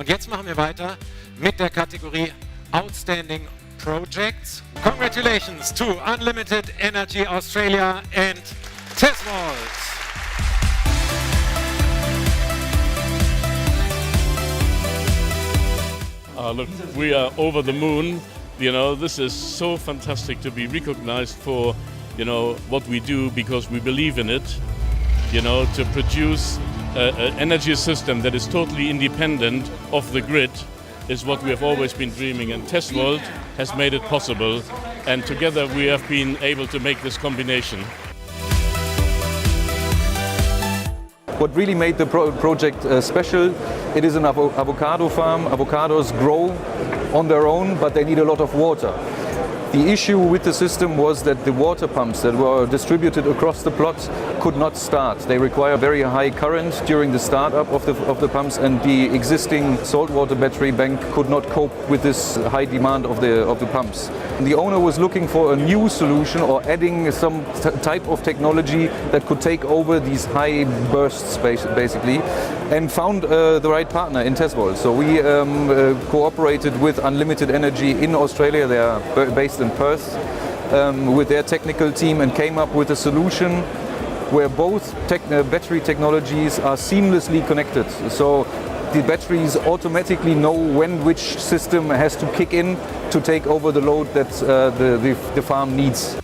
Und jetzt machen wir weiter mit der Kategorie Outstanding Projects. Congratulations to Unlimited Energy Australia and Tesvolt. Look, we are over the moon. You know, this is so fantastic to be recognized for, you know, what we do, because we believe in it. You know, to produce an energy system that is totally independent of the grid is what we have always been dreaming, and Tesvolt has made it possible, and together we have been able to make this combination. What really made the project special, it is an avocado farm. Avocados grow on their own, but they need a lot of water. The issue with the system was that the water pumps that were distributed across the plot could not start. They require very high current during the startup of the pumps, and the existing saltwater battery bank could not cope with this high demand of the pumps. And the owner was looking for a new solution, or adding some type of technology that could take over these high bursts basically, and found the right partner in Tesvolt. So we cooperated with Unlimited Energy in Australia. They are based in Perth, with their technical team, and came up with a solution where both battery technologies are seamlessly connected. So the batteries automatically know when which system has to kick in to take over the load that the farm needs.